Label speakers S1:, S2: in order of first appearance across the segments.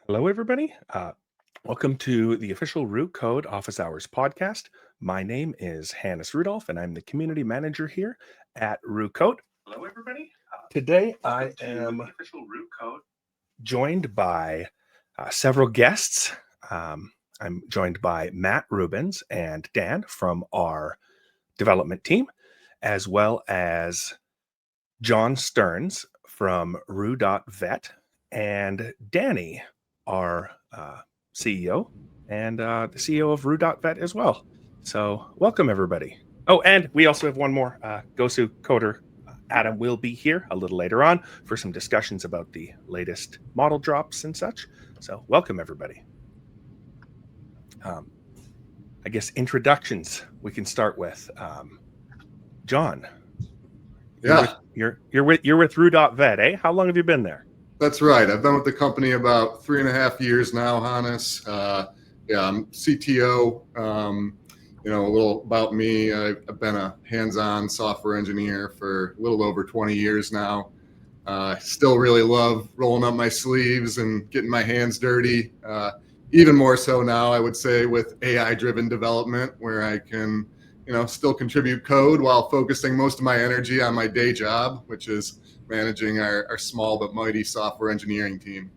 S1: Hello, everybody. Welcome to the official Roo Code Office Hours podcast. My name is Hannes Rudolph, and I'm the community manager here at Roo Code. Hello, everybody. Today, I am the official Roo Code joined by several guests. I'm joined by Matt Rubin and Dan from our development team, as well as John Stearns from Roo.vet and Danny, our CEO, and the CEO of Roo.vet as well. So welcome, everybody. Oh, and we also have one more Gosu coder. Adam will be here a little later on for some discussions about the latest model drops and such. So welcome, everybody. I guess introductions we can start with. John.
S2: Yeah,
S1: You're with Roo.vet, eh? How long have you been there?
S2: that's right. I've been with the company about 3.5 years now, Hannes. I'm CTO. A little about me. I've been a hands-on software engineer for a little over 20 years now. Still really love rolling up my sleeves and getting my hands dirty. Even more so now, I would say, with AI-driven development, where I can still contribute code while focusing most of my energy on my day job, which is managing our small but mighty software engineering team.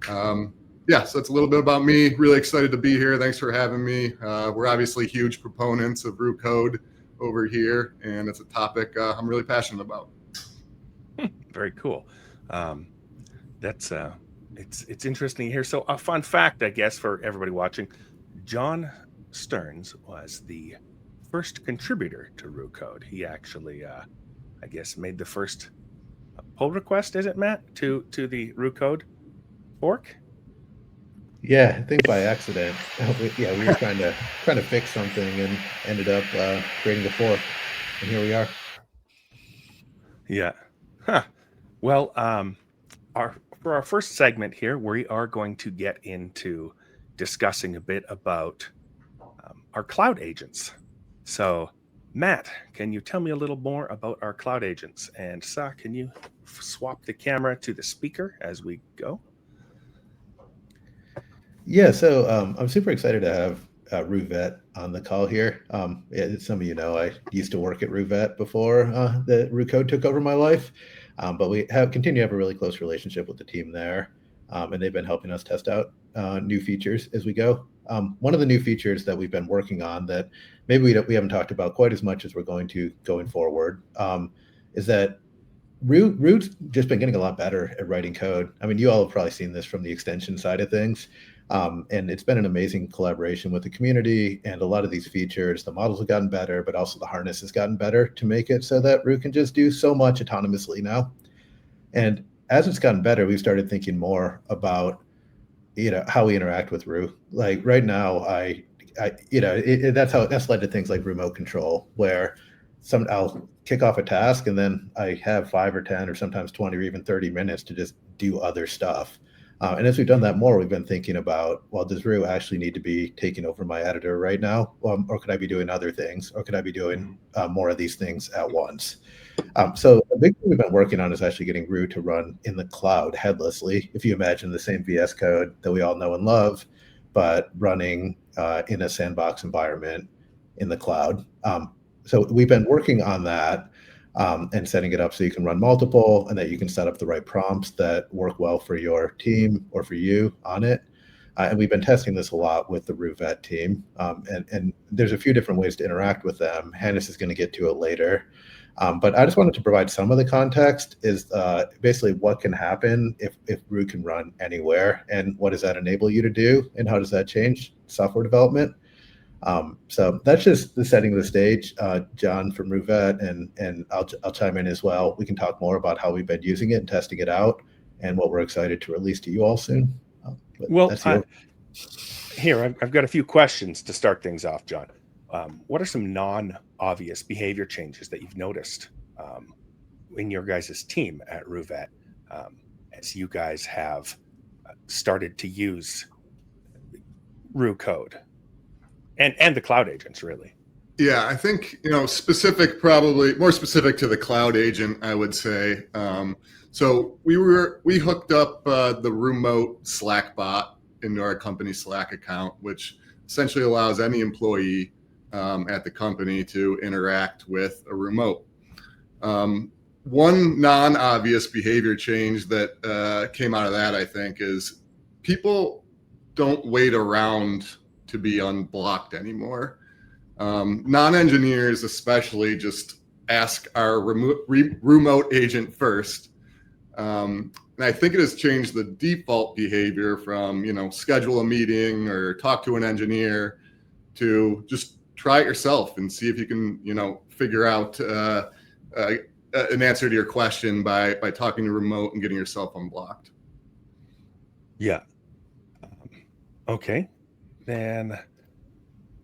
S2: So it's a little bit about me. Really excited to be here. Thanks for having me. We're obviously huge proponents of Roo Code over here, and it's a topic I'm really passionate about.
S1: Very cool. It's interesting here. So a fun fact, I guess, for everybody watching, John Stearns was the first contributor to Roo Code. He actually, I guess, made the first pull request. Is it, Matt, to the Roo Code fork?
S3: Yeah, I think by accident. We were trying to fix something and ended up creating the fork, and here we are.
S1: Yeah. Huh. Well, for our first segment here, we are going to get into discussing a bit about our cloud agents. So, Matt, can you tell me a little more about our cloud agents? And Sa, can you swap the camera to the speaker as we go?
S3: Yeah, so I'm super excited to have Roo.vet on the call here. Some of you know I used to work at Roo.vet before the Roo Code took over my life, but we continue to have a really close relationship with the team there, and they've been helping us test out new features as we go. One of the new features that we've been working on that maybe we haven't talked about quite as much as we're going to going forward is that Roo's just been getting a lot better at writing code. I mean, you all have probably seen this from the extension side of things. And it's been an amazing collaboration with the community, and a lot of these features, the models have gotten better, but also the harness has gotten better to make it so that Roo can just do so much autonomously now. And as it's gotten better, we've started thinking more about, how we interact with Roo. Like right now, that's led to things like remote control, where I'll kick off a task and then I have 5 or 10 or sometimes 20 or even 30 minutes to just do other stuff. And as we've done that more, we've been thinking about, well, does Roo actually need to be taking over my editor right now? Or could I be doing other things? Or could I be doing more of these things at once? So the big thing we've been working on is actually getting Roo to run in the cloud headlessly. If you imagine the same VS Code that we all know and love, but running in a sandbox environment in the cloud. So we've been working on that. And setting it up so you can run multiple and that you can set up the right prompts that work well for your team or for you on it. And we've been testing this a lot with the Roo.vet team. And there's a few different ways to interact with them. Hannes is going to get to it later. But I just wanted to provide some of the context is basically what can happen if Roo can run anywhere, and what does that enable you to do, and how does that change software development? So that's just the setting of the stage. John from Roo.vet and I'll chime in as well. We can talk more about how we've been using it and testing it out, and what we're excited to release to you all soon.
S1: Here I've got a few questions to start things off, John. What are some non-obvious behavior changes that you've noticed in your guys' team at Roo.vet as you guys have started to use Roo Code? And the cloud agents, really.
S2: Yeah, I think, specific, probably more specific to the cloud agent, I would say. So we hooked up the remote Slack bot into our company Slack account, which essentially allows any employee at the company to interact with a remote. One non-obvious behavior change that came out of that, I think, is people don't wait around to be unblocked anymore. Non-engineers especially just ask our remote agent first. And I think it has changed the default behavior from, schedule a meeting or talk to an engineer to just try it yourself and see if you can, figure out an answer to your question by talking to remote and getting yourself unblocked.
S1: Yeah. Okay. Then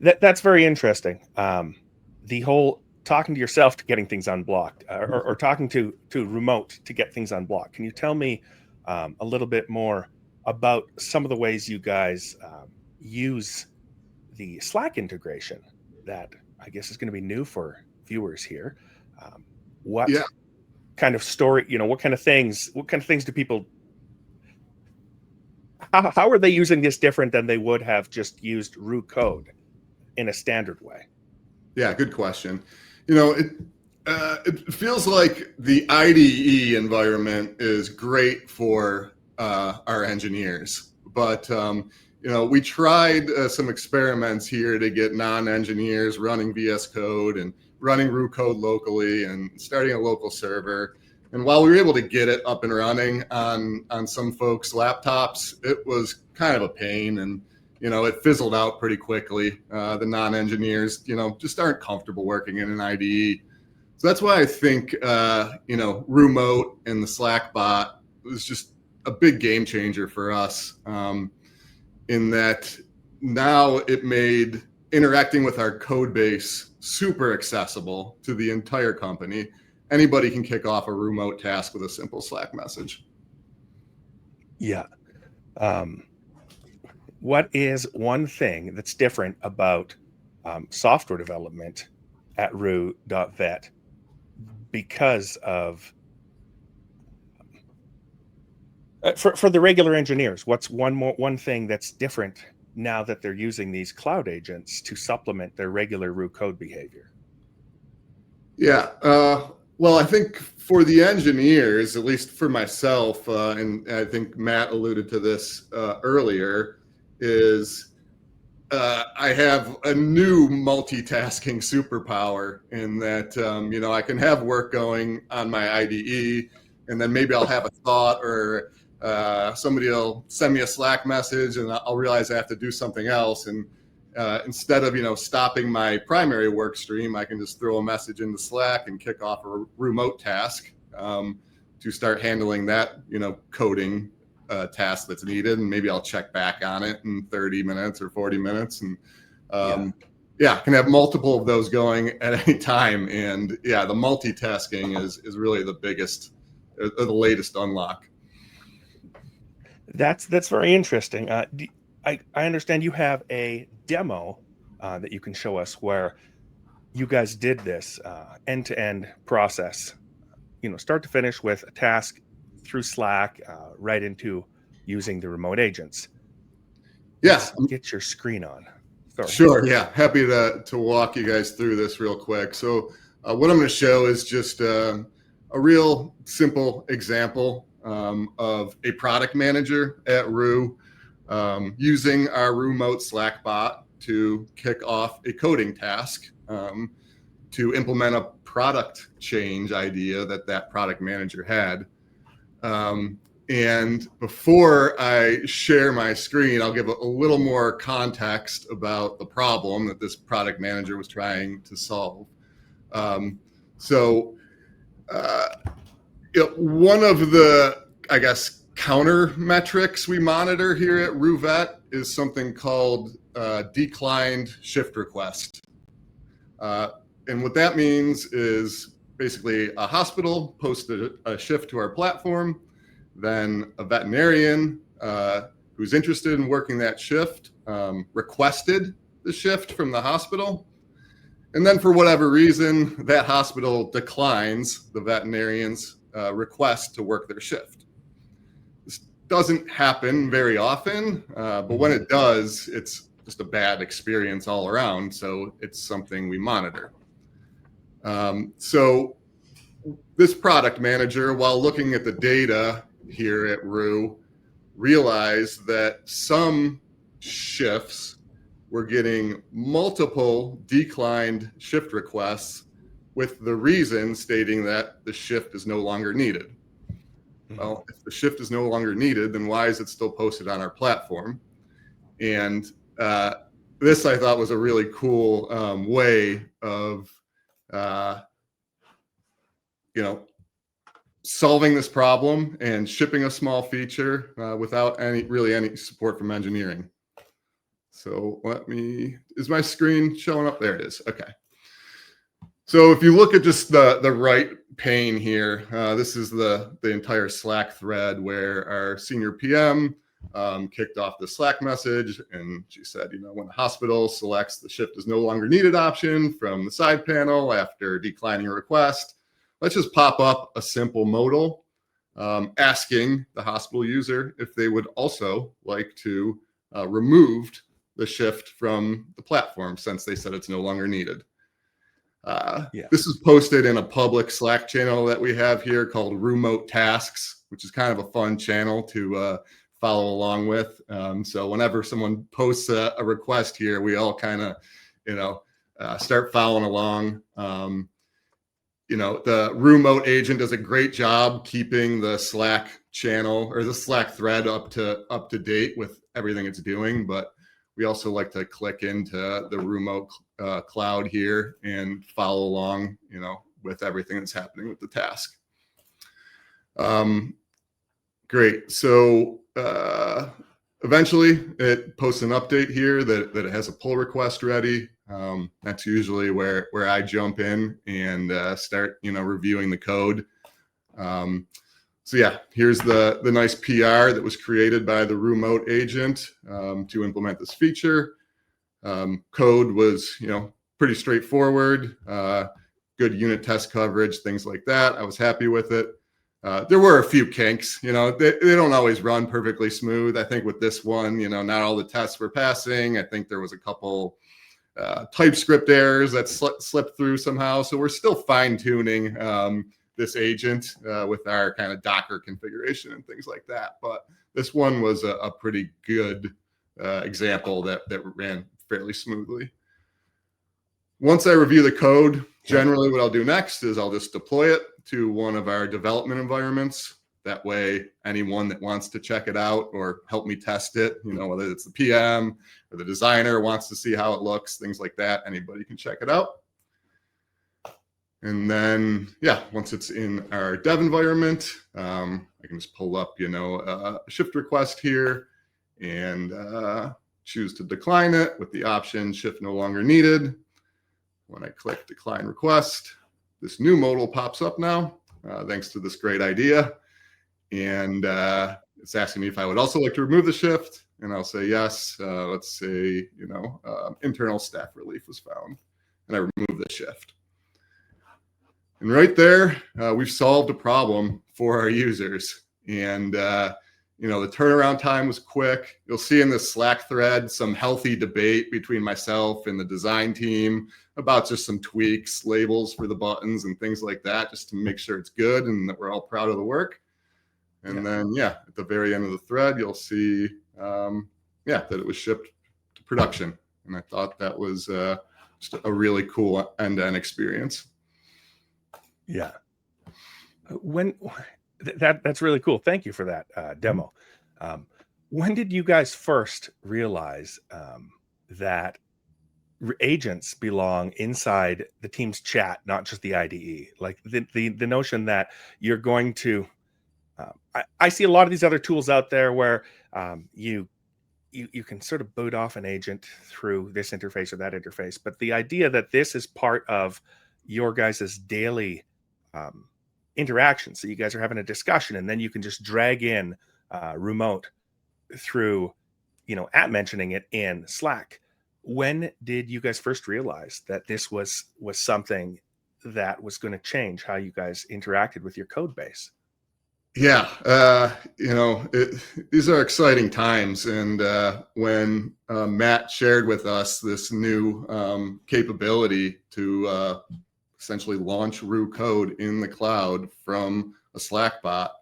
S1: that's very interesting. The whole talking to yourself to getting things unblocked, or talking to remote to get things unblocked. Can you tell me a little bit more about some of the ways you guys use the Slack integration that I guess is going to be new for viewers here? What
S2: Yeah.
S1: kind of story, what kind of things do people, how are they using this different than they would have just used Roo Code in a standard way?
S2: Yeah, good question. It feels like the IDE environment is great for our engineers, but we tried some experiments here to get non-engineers running VS Code and running Roo Code locally and starting a local server. And while we were able to get it up and running on some folks' laptops, it was kind of a pain, and it fizzled out pretty quickly. The non-engineers, just aren't comfortable working in an IDE. So that's why I think, Remote and the Slack bot was just a big game changer for us, in that now it made interacting with our code base super accessible to the entire company. Anybody can kick off a remote task with a simple Slack message.
S1: Yeah. What is one thing that's different about software development at Roo.vet because of for the regular engineers? What's one thing that's different now that they're using these cloud agents to supplement their regular Roo Code behavior?
S2: Yeah. Well, I think for the engineers, at least for myself, and I think Matt alluded to this earlier, is I have a new multitasking superpower in that, I can have work going on my IDE, and then maybe I'll have a thought, or somebody will send me a Slack message and I'll realize I have to do something else. And instead of, stopping my primary work stream, I can just throw a message into Slack and kick off a remote task to start handling that, coding task that's needed. And maybe I'll check back on it in 30 minutes or 40 minutes. And I can have multiple of those going at any time. And the multitasking is really the biggest, the latest unlock.
S1: That's very interesting. I understand you have a demo that you can show us where you guys did this end-to-end process, start to finish with a task through Slack, right into using the remote agents.
S2: Yes.
S1: Let's get your screen on. Sorry.
S2: Sure. Yeah. Happy to walk you guys through this real quick. So what I'm going to show is just a real simple example of a product manager at Roo using our remote Slack bot to kick off a coding task to implement a product change idea that product manager had. And before I share my screen, I'll give a little more context about the problem that this product manager was trying to solve. One of the, counter metrics we monitor here at Roo.vet is something called declined shift request. And what that means is basically a hospital posted a shift to our platform, then a veterinarian who's interested in working that shift requested the shift from the hospital. And then for whatever reason, that hospital declines the veterinarian's request to work their shift. This doesn't happen very often, but when it does, it's just a bad experience all around. So it's something we monitor. So this product manager, while looking at the data here at Roo, realized that some shifts were getting multiple declined shift requests with the reason stating that the shift is no longer needed. Well, if the shift is no longer needed, then why is it still posted on our platform? And this I thought was a really cool way of solving this problem and shipping a small feature without any support from engineering. So is my screen showing up? There it is. Okay. So if you look at just the right pane here, this is the entire Slack thread where our senior PM kicked off the Slack message, and she said, when the hospital selects the shift is no longer needed option from the side panel after declining a request, let's just pop up a simple modal asking the hospital user if they would also like to remove the shift from the platform since they said it's no longer needed. This is posted in a public Slack channel that we have here called Remote Tasks, which is kind of a fun channel to follow along with. So whenever someone posts a request here, we all kind of, start following along. The remote agent does a great job keeping the Slack channel or the Slack thread up to date with everything it's doing. But we also like to click into the Roo Cloud here and follow along, with everything that's happening with the task. Great. So eventually it posts an update here that it has a pull request ready. That's usually where I jump in and start, reviewing the code. So yeah, here's the nice PR that was created by the remote agent to implement this feature. Code was, pretty straightforward, good unit test coverage, things like that. I was happy with it. There were a few kinks, they don't always run perfectly smooth. I think with this one, not all the tests were passing. I think there was a couple TypeScript errors that slipped through somehow. So we're still fine tuning this agent with our kind of Docker configuration and things like that. But this one was a pretty good example that ran fairly smoothly. Once I review the code, generally what I'll do next is I'll just deploy it to one of our development environments. That way, anyone that wants to check it out or help me test it, whether it's the PM or the designer wants to see how it looks, things like that, anybody can check it out. And then, once it's in our dev environment, I can just pull up, a shift request here and choose to decline it with the option shift no longer needed. When I click decline request, this new modal pops up now, thanks to this great idea. And it's asking me if I would also like to remove the shift. And I'll say yes. Let's say, internal staff relief was found. And I remove the shift. And right there, we've solved a problem for our users. And, the turnaround time was quick. You'll see in the Slack thread some healthy debate between myself and the design team about just some tweaks, labels for the buttons and things like that, just to make sure it's good and that we're all proud of the work. And then, at the very end of the thread, you'll see, that it was shipped to production. And I thought that was just a really cool end-to-end experience.
S1: Yeah. That's really cool. Thank you for that demo. When did you guys first realize that agents belong inside the team's chat, not just the IDE? Like the notion that you're going to, I see a lot of these other tools out there where you can sort of boot off an agent through this interface or that interface, but the idea that this is part of your guys' daily interaction. So you guys are having a discussion and then you can just drag in remote through, at mentioning it in Slack. when did you guys first realize that this was something that was going to change how you guys interacted with your code base?
S2: Yeah, these are exciting times. And when Matt shared with us this new capability to essentially launch Roo Code in the cloud from a Slack bot,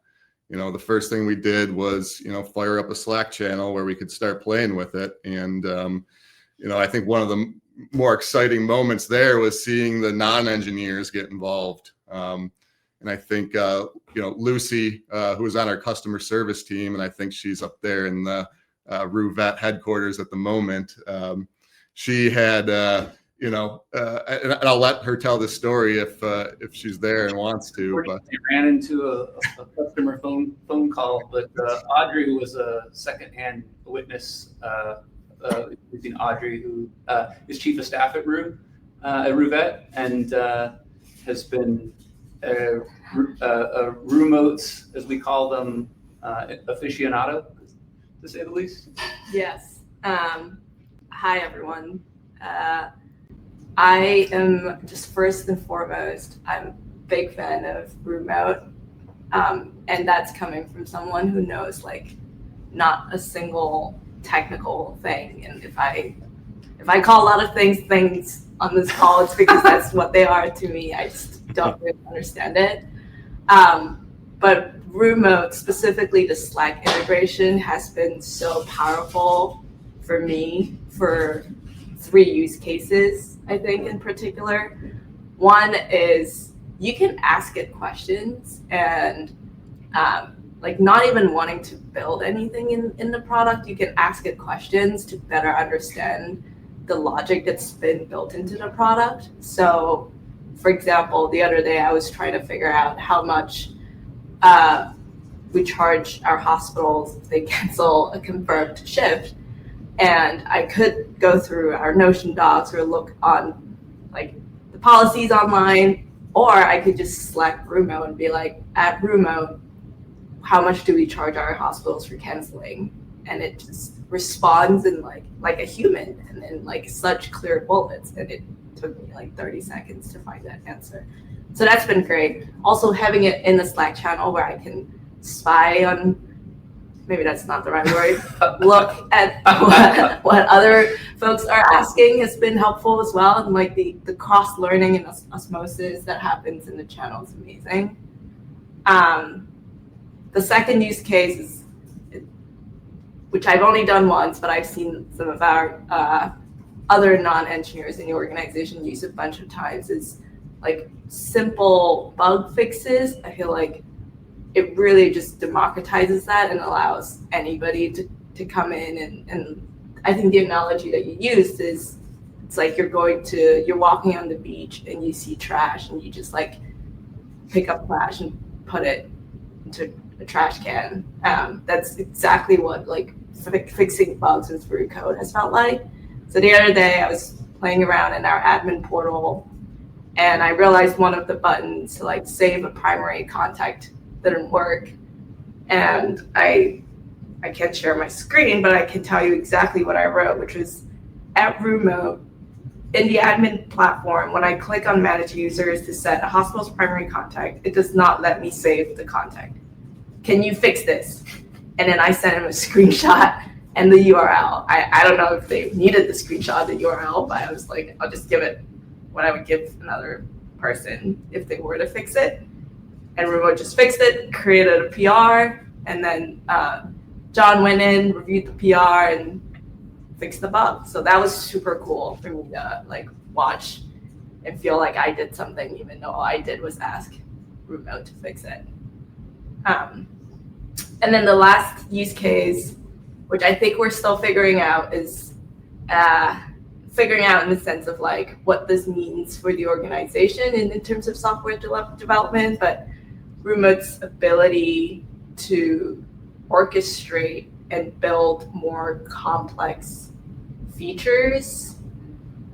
S2: the first thing we did was, fire up a Slack channel where we could start playing with it. And, I think one of the more exciting moments there was seeing the non-engineers get involved. And I think, Lucy, who is on our customer service team, and I think she's up there in the Roo.vet headquarters at the moment. She had, and I'll let her tell this story if she's there and wants to. But
S4: I ran into a customer phone call, but Audrey, who was a secondhand witness, Audrey, who is chief of staff at Roo.vet, and has been Roo-motes, as we call them, aficionado, to say the least.
S5: Yes. Hi, everyone. I am just first and foremost, I'm a big fan of Roo-mote, and that's coming from someone who knows not a single technical thing. And if I call a lot of things on this call, it's because that's what they are to me. I just don't really understand it. But Roo-mote, specifically the Slack integration, has been so powerful for me for 3 use cases, I think, in particular. One is you can ask it questions and not even wanting to build anything in the product, you can ask it questions to better understand the logic that's been built into the product. So, for example, the other day I was trying to figure out how much we charge our hospitals if they cancel a confirmed shift. And I could go through our Notion docs or look on the policies online, or I could just select Roo-mote and be like, at Roo-mote, how much do we charge our hospitals for canceling? And it just responds in like a human, and in such clear bullets. And it took me 30 seconds to find that answer. So that's been great. Also having it in the Slack channel where I can spy on, maybe that's not the right word, but look at what other folks are asking has been helpful as well. And the cross learning and osmosis that happens in the channel is amazing. The second use case is, which I've only done once, but I've seen some of our other non-engineers in the organization use a bunch of times, is simple bug fixes. I feel like it really just democratizes that and allows anybody to come in. And I think the analogy that you used is, it's you're walking on the beach and you see trash and you just pick up trash and put it into a trash can. That's exactly what fixing bugs with Roo Code has felt like. So the other day I was playing around in our admin portal and I realized one of the buttons to save a primary contact didn't work. And I can't share my screen, but I can tell you exactly what I wrote, which was, at Roo-mote, in the admin platform, when I click on manage users to set a hospital's primary contact, it does not let me save the contact. Can you fix this? And then I sent him a screenshot and the URL. I don't know if they needed the screenshot of the URL, but I was like, I'll just give it what I would give another person if they were to fix it. And Roo-mote just fixed it, created a PR, and then John went in, reviewed the PR, and fixed the bug. So that was super cool for me to watch and feel like I did something, even though all I did was ask Roo-mote to fix it. And then the last use case, which I think we're still figuring out, is figuring out in the sense of what this means for the organization in terms of software development, but Roo-mote's ability to orchestrate and build more complex features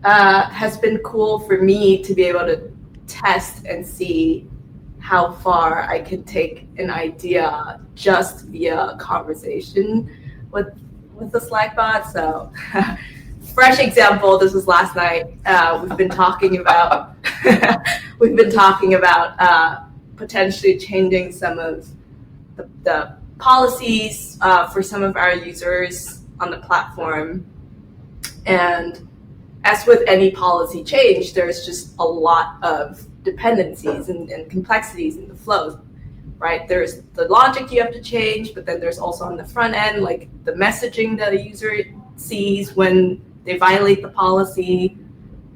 S5: has been cool for me to be able to test and see how far I can take an idea just via a conversation with the Slack bot. So fresh example. This was last night. We've been talking about potentially changing some of the policies for some of our users on the platform. And as with any policy change, there's just a lot of dependencies and complexities in the flows, right? There's the logic you have to change, but then there's also on the front end, like the messaging that a user sees when they violate the policy.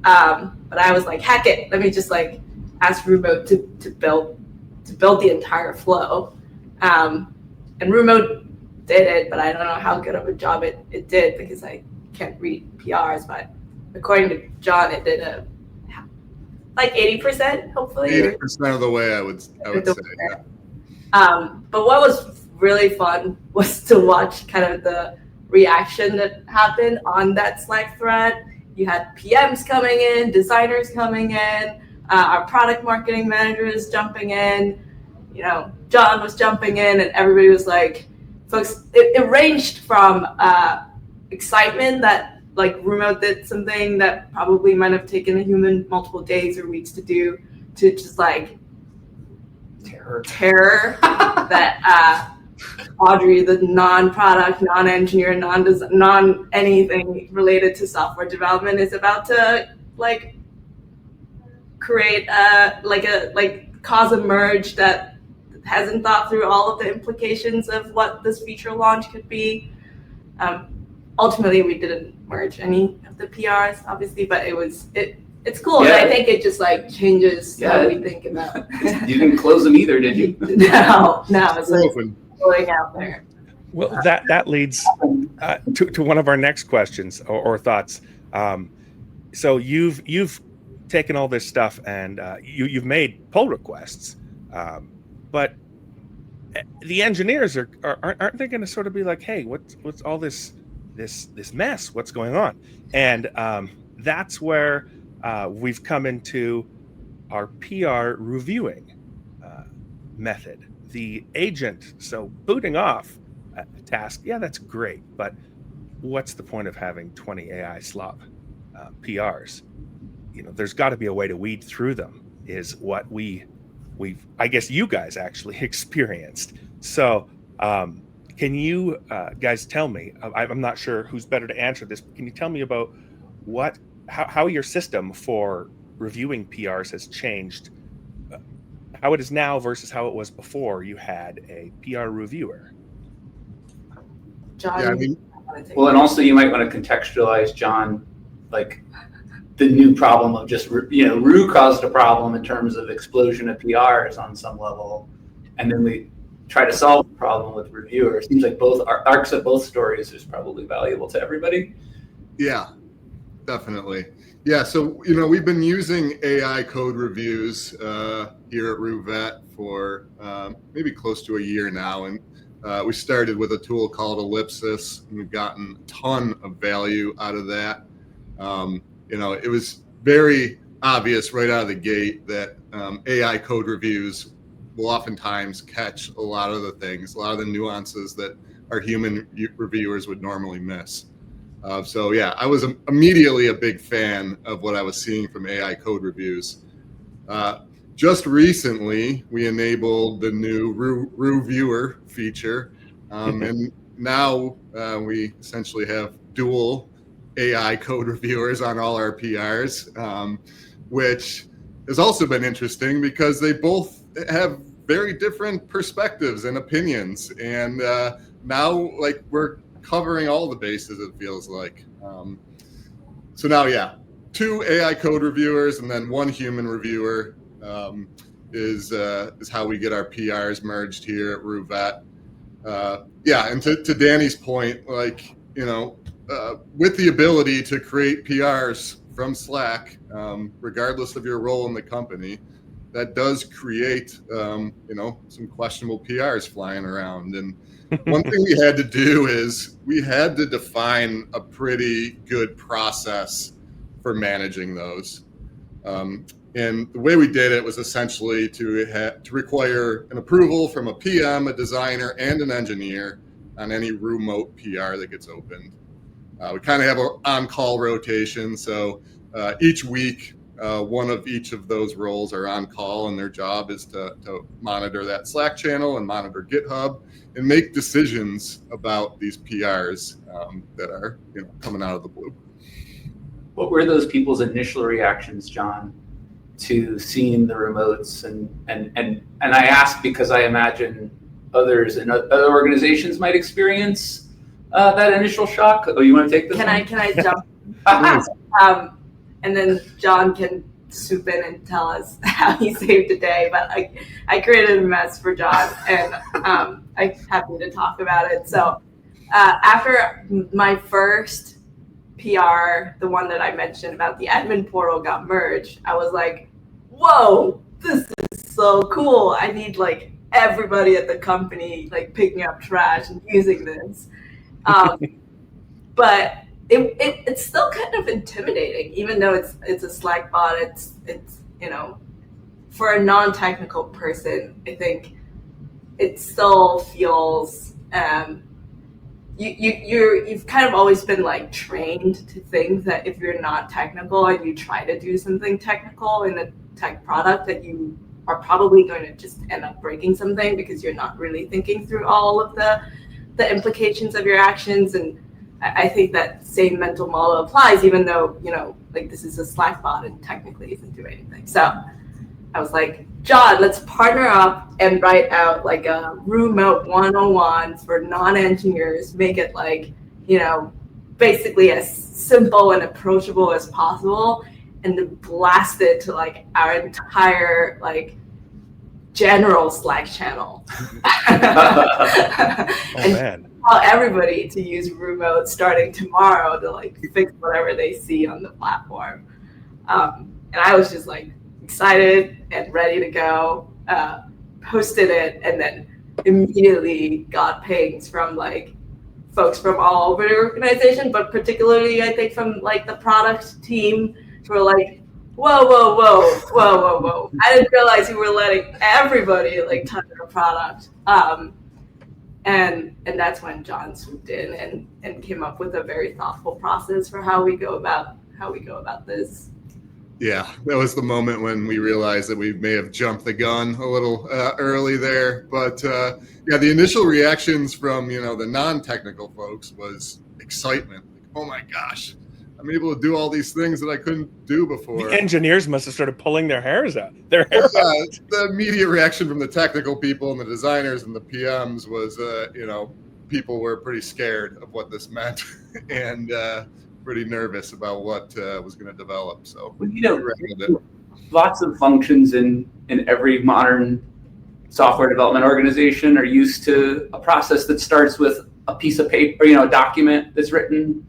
S5: But I was like, heck it, let me just like ask Roo.vet to build the entire flow. And Roo.vet did it, but I don't know how good of a job it did because I can't read PRs, but according to John, it did like 80%, hopefully.
S2: 80% of the way, I would say. Yeah.
S5: But what was really fun was to watch kind of the reaction that happened on that Slack thread. You had PMs coming in, designers coming in, our product marketing managers jumping in, John was jumping in, and everybody was like, folks, it ranged from excitement that like Roo.vet did something that probably might have taken a human multiple days or weeks to do, to just like terror that Audrey, the non-product, non-engineer, non-anything related to software development, is about to like create cause a merge that hasn't thought through all of the implications of what this feature launch could be. Ultimately, we didn't merge any of the PRs, obviously, but it's cool.
S4: Yeah.
S5: And I think it just like changes how we think about.
S4: You didn't close them either, did you?
S5: No, it's like
S2: Open.
S5: going out there.
S1: Well, that leads to one of our next questions or thoughts. So you've taken all this stuff and you've made pull requests, but the engineers aren't they going to sort of be like, hey, what's all this mess? What's going on? And that's where we've come into our PR reviewing method. The agent, so booting off a task, yeah, that's great, but what's the point of having 20 AI slop PRs? There's got to be a way to weed through them, is what we've I guess you guys actually experienced. So can you guys tell me, I'm not sure who's better to answer this, but can you tell me about how your system for reviewing PRs has changed, how it is now versus how it was before you had a PR reviewer?
S5: John,
S2: Yeah, I mean,
S4: Well, and also you might want to contextualize, John, like the new problem of just, Roo caused a problem in terms of explosion of PRs on some level. And then we try to solve the problem with reviewers. Seems like both arcs of both stories is probably valuable to everybody.
S2: Yeah, definitely. Yeah, so we've been using AI code reviews here at Roo.vet for maybe close to a year now, and we started with a tool called Ellipsis, and we've gotten a ton of value out of that. It was very obvious right out of the gate that AI code reviews will oftentimes catch a lot of the things, a lot of the nuances that our human reviewers would normally miss. So yeah, I was immediately a big fan of what I was seeing from AI code reviews. Just recently, we enabled the new Roo Viewer feature, and now we essentially have dual AI code reviewers on all our PRs, which has also been interesting because they both have very different perspectives and opinions, and now we're covering all the bases, it feels like. So now, yeah, 2 AI code reviewers and then 1 human reviewer is how we get our PRs merged here at Roo.vet. Yeah, and to Danny's point, with the ability to create PRs from Slack, regardless of your role in the company, that does create some questionable PRs flying around. And one thing we had to do is we had to define a pretty good process for managing those. And the way we did it was essentially to require an approval from a PM, a designer, and an engineer on any remote PR that gets opened. We kind of have an on-call rotation. So each week, one of each of those roles are on call, and their job is to monitor that Slack channel and monitor GitHub and make decisions about these PRs that are coming out of the blue.
S4: What were those people's initial reactions, John, to seeing the remotes? And I ask because I imagine others in other organizations might experience that initial shock. Oh, you want to take this?
S5: Can I jump? And then John can swoop in and tell us how he saved the day. But I created a mess for John, and I'm happy to talk about it. So after my first PR, the one that I mentioned about the admin portal got merged, I was like, whoa, this is so cool. I need like everybody at the company like picking up trash and using this. But it's still kind of intimidating, even though it's a Slack bot. It's for a non-technical person, I think it still feels you've kind of always been like trained to think that if you're not technical and you try to do something technical in a tech product, that you are probably going to just end up breaking something because you're not really thinking through all of the implications of your actions. And I think that same mental model applies, even though, like this is a Slack bot and technically isn't doing anything. So I was like, John, let's partner up and write out like a Roo Code 101 for non-engineers, make it like, basically as simple and approachable as possible, and then blast it to like our entire like general Slack channel.
S1: Man.
S5: Tell everybody to use Roo Code starting tomorrow to like fix whatever they see on the platform. And I was just like excited and ready to go, posted it, and then immediately got pings from like folks from all over the organization, but particularly I think from like the product team, who were like, whoa. I didn't realize you were letting everybody like touch our product. And that's when John swooped in and came up with a very thoughtful process for how we go about this.
S2: Yeah, that was the moment when we realized that we may have jumped the gun a little early there. But the initial reactions from the non-technical folks was excitement. Like, oh my gosh, I'm able to do all these things that I couldn't do before.
S1: The engineers must have started pulling their hair out.
S2: The immediate reaction from the technical people and the designers and the PMs was, people were pretty scared of what this meant and pretty nervous about what was going to develop. So,
S4: lots of functions in every modern software development organization are used to a process that starts with a piece of paper, a document that's written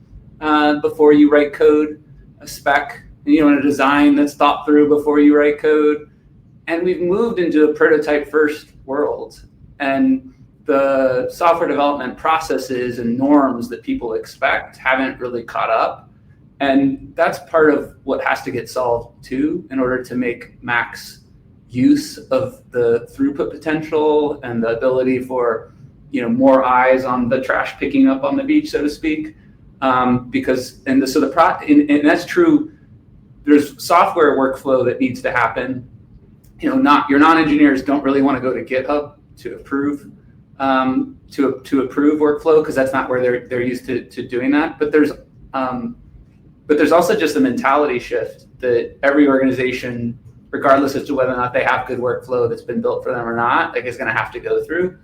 S4: before you write code, a spec, and a design that's thought through before you write code. And we've moved into a prototype first world, and the software development processes and norms that people expect haven't really caught up. And that's part of what has to get solved too, in order to make max use of the throughput potential and the ability for more eyes on the trash picking up on the beach, so to speak. And that's true. There's software workflow that needs to happen. Your non-engineers don't really want to go to GitHub to approve workflow, because that's not where they're used to doing that. But there's also just a mentality shift that every organization, regardless as to whether or not they have good workflow that's been built for them or not, is going to have to go through.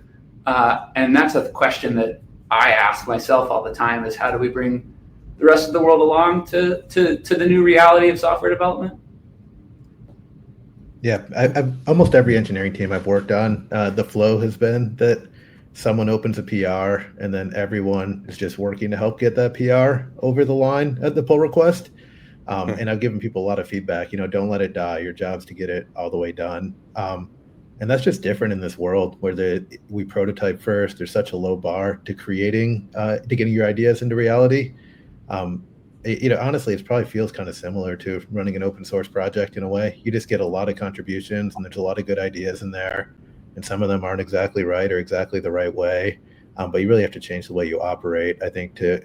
S4: And that's a question that I ask myself all the time: is how do we bring the rest of the world along to the new reality of software development?
S3: Yeah, I've almost every engineering team I've worked on, the flow has been that someone opens a PR and then everyone is just working to help get that PR over the line at the pull request. And I've given people a lot of feedback, don't let it die. Your job's to get it all the way done. And that's just different in this world where we prototype first. There's such a low bar to creating, to getting your ideas into reality. Honestly, it probably feels kind of similar to running an open source project in a way. You just get a lot of contributions and there's a lot of good ideas in there. And some of them aren't exactly right or exactly the right way. But you really have to change the way you operate, I think, to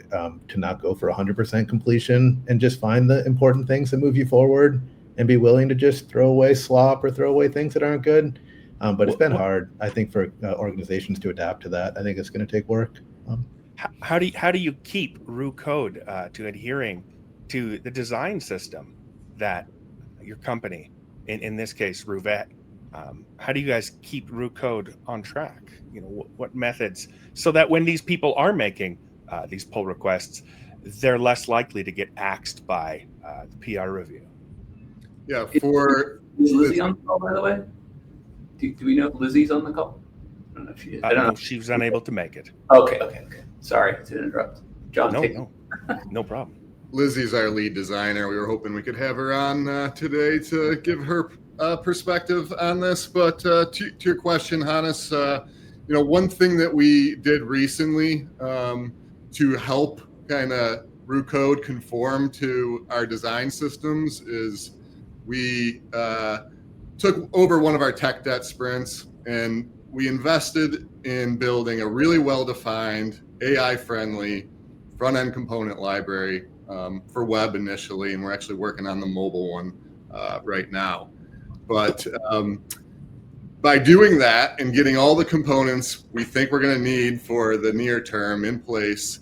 S3: not go for 100% completion and just find the important things that move you forward and be willing to just throw away slop or throw away things that aren't good. But it's been hard, I think, for organizations to adapt to that. I think it's going to take work.
S1: How do you keep Roo Code to adhering to the design system that your company, in this case Roo.vet, how do you guys keep Roo Code on track? What methods, so that when these people are making these pull requests, they're less likely to get axed by the PR review?
S2: Yeah,
S4: Is Lizzie on the call, by the way? Do we know if Lizzie's on the call? I don't know if she is. I don't know.
S1: No, she was unable to make it.
S4: Okay. Sorry to interrupt. John,
S1: No problem.
S2: Lizzie's our lead designer. We were hoping we could have her on today to give her perspective on this. But to your question, Hannes, one thing that we did recently to help kind of Roo Code conform to our design systems is we took over one of our tech debt sprints, and we invested in building a really well-defined, AI-friendly front-end component library for web initially, and we're actually working on the mobile one right now. But by doing that and getting all the components we think we're going to need for the near term in place,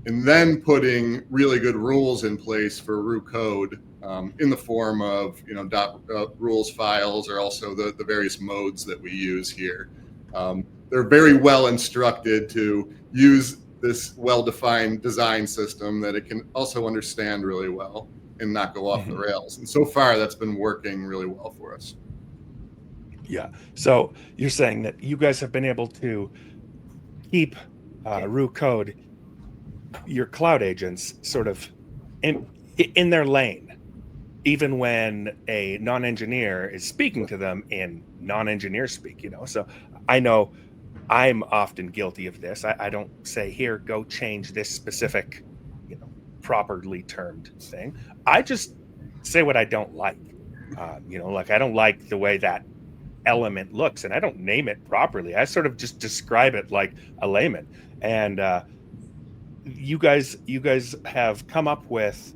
S2: and then putting really good rules in place for Roo Code in the form of rules files, or also the various modes that we use here. They're very well instructed to use this well-defined design system that it can also understand really well and not go off the rails. And so far, that's been working really well for us.
S1: Yeah. So you're saying that you guys have been able to keep Roo Code, your cloud agents, sort of in their lane, even when a non-engineer is speaking to them in non-engineer speak. So I know I'm often guilty of this. I don't say, here, go change this specific, properly termed thing. I just say what I don't like. Like I don't like the way that element looks, and I don't name it properly. I sort of just describe it like a layman. And you guys have come up with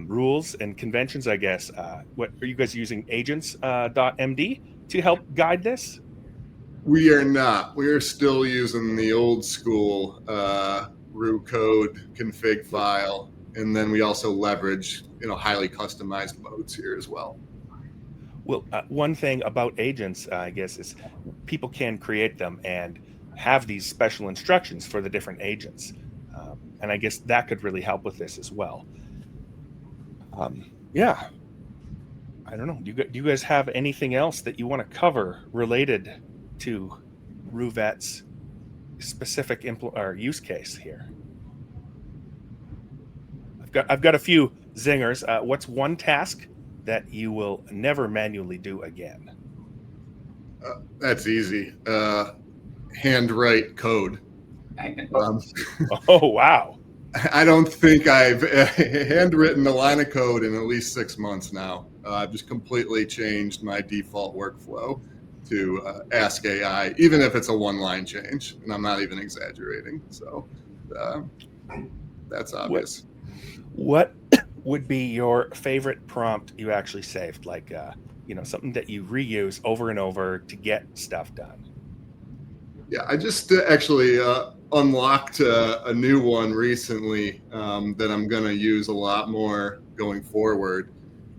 S1: rules and conventions, I guess. What are you guys using? Agents.md to help guide this?
S2: We are not. We are still using the old school Roo Code config file, and then we also leverage highly customized modes here as well.
S1: Well, one thing about agents, I guess, is people can create them and have these special instructions for the different agents, and I guess that could really help with this as well. Yeah, I don't know. Do you guys have anything else that you want to cover related to Roo.vet's specific use case here? I've got a few zingers. What's one task that you will never manually do again?
S2: That's easy. Handwrite code.
S1: Oh, wow.
S2: I don't think I've handwritten a line of code in at least 6 months now. I've just completely changed my default workflow to ask AI, even if it's a one-line change, and I'm not even exaggerating. So that's obvious.
S1: What would be your favorite prompt you actually saved? Like, something that you reuse over and over to get stuff done?
S2: Yeah, I just actually unlocked a new one recently that I'm going to use a lot more going forward.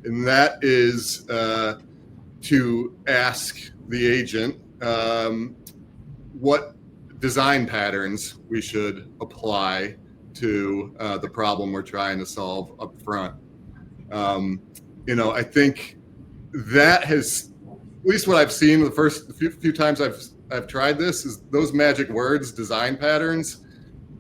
S2: And that is to ask the agent what design patterns we should apply to the problem we're trying to solve up front. I think that has, at least what I've seen the first few times I've tried this, is those magic words, design patterns,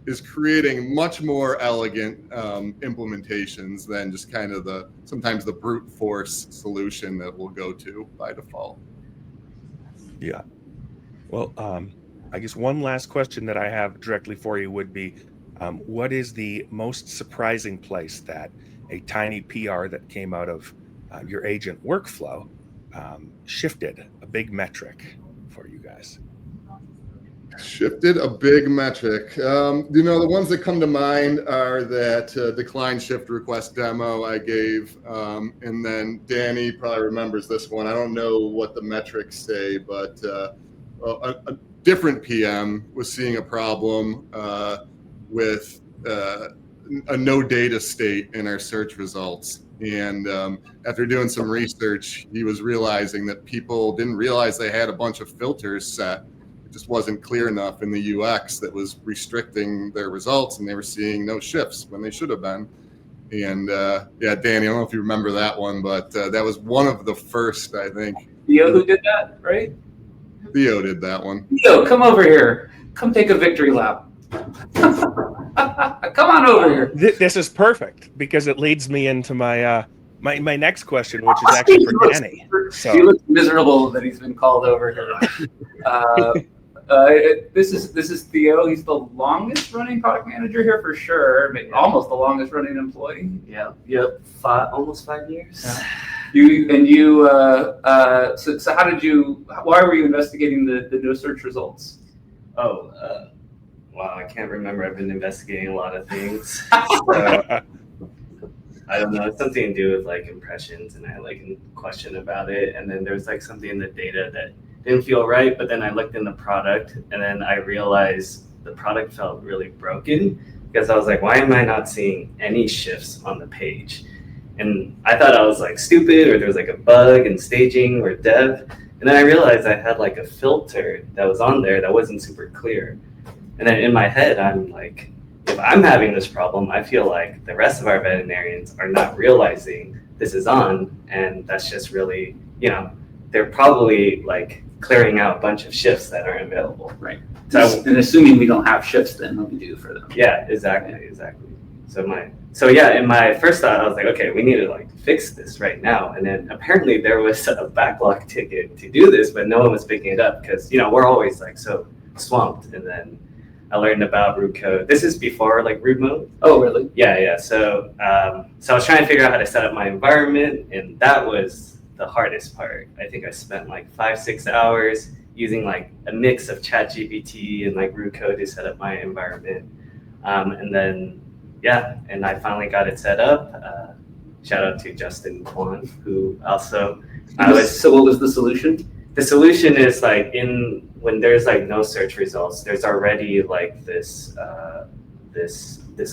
S2: is creating much more elegant implementations than just kind of sometimes the brute force solution that we'll go to by default.
S1: Yeah. Well, I guess one last question that I have directly for you would be, what is the most surprising place that a tiny PR that came out of your agent workflow shifted a big metric for you guys?
S2: Shifted a big metric. The ones that come to mind are that decline shift request demo I gave. And then Danny probably remembers this one. I don't know what the metrics say, but a different PM was seeing a problem with a no data state in our search results. And after doing some research, he was realizing that people didn't realize they had a bunch of filters set. Just wasn't clear enough in the UX that was restricting their results, and they were seeing no shifts when they should have been. And Danny, I don't know if you remember that one, but that was one of the first, I think.
S4: Theo who did that, right?
S2: Theo did that one.
S4: Theo, come over here. Come take a victory lap. Come on over here.
S1: This is perfect because it leads me into my my next question, which is actually for Danny. So.
S4: He looks miserable that he's been called over here. This is Theo. He's the longest running product manager here for sure. Almost the longest running employee.
S6: Yep. Almost 5 years.
S4: Yeah. So how did you? Why were you investigating the no search results?
S6: Wow, I can't remember. I've been investigating a lot of things. So, I don't know. It's something to do with like impressions, and I like question about it. And then there's like something in the data that didn't feel right. But then I looked in the product, and then I realized the product felt really broken because I was like, why am I not seeing any shifts on the page? And I thought I was like stupid, or there was like a bug in staging or dev. And then I realized I had like a filter that was on there that wasn't super clear. And then in my head, I'm like, if I'm having this problem, I feel like the rest of our veterinarians are not realizing this is on. And that's just really, they're probably like clearing out a bunch of shifts that aren't available.
S4: Right. And assuming we don't have shifts, then what we do for them.
S6: Yeah, exactly. In my first thought, I was like, okay, we need to like fix this right now. And then apparently there was a backlog ticket to do this, but no one was picking it up because, we're always like so swamped. And then I learned about Roo Code. This is before like Roo Mode.
S4: Oh, really?
S6: Yeah. So I was trying to figure out how to set up my environment, and that was the hardest part. I think I spent like 5-6 hours using like a mix of ChatGPT and like Roo Code to set up my environment. And I finally got it set up. Shout out to Justin Kwan, who also.
S4: So what was the solution?
S6: The solution is like when there's like no search results, there's already like this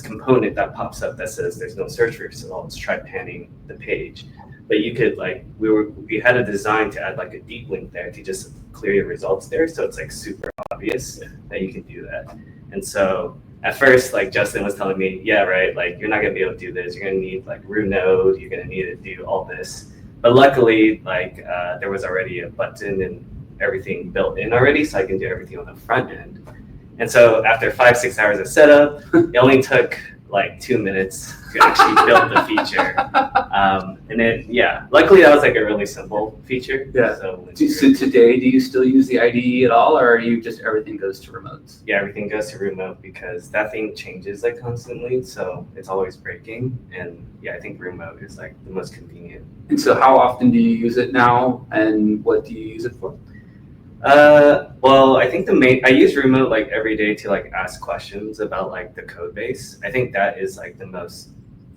S6: component that pops up that says there's no search results. Try panning the page, but you could like we had a design to add like a deep link there to just clear your results there, so it's like super obvious that you can do that. And so at first, like Justin was telling me, yeah, right, like you're not gonna be able to do this. You're gonna need like Roo Node. You're gonna need to do all this. But luckily, like there was already a button and everything built in already, so I can do everything on the front end. And so after 5-6 hours of setup, it only took like 2 minutes to actually build the feature. And then, luckily that was like a really simple feature.
S4: Yeah. So today, do you still use the IDE at all, or are you just everything goes to remotes?
S6: Yeah, everything goes to remote because that thing changes like constantly, so it's always breaking. And I think remote is like the most convenient.
S4: And so how often do you use it now, and what do you use it for?
S6: Well, I think I use remote like every day to like ask questions about like the code base. I think that is like the most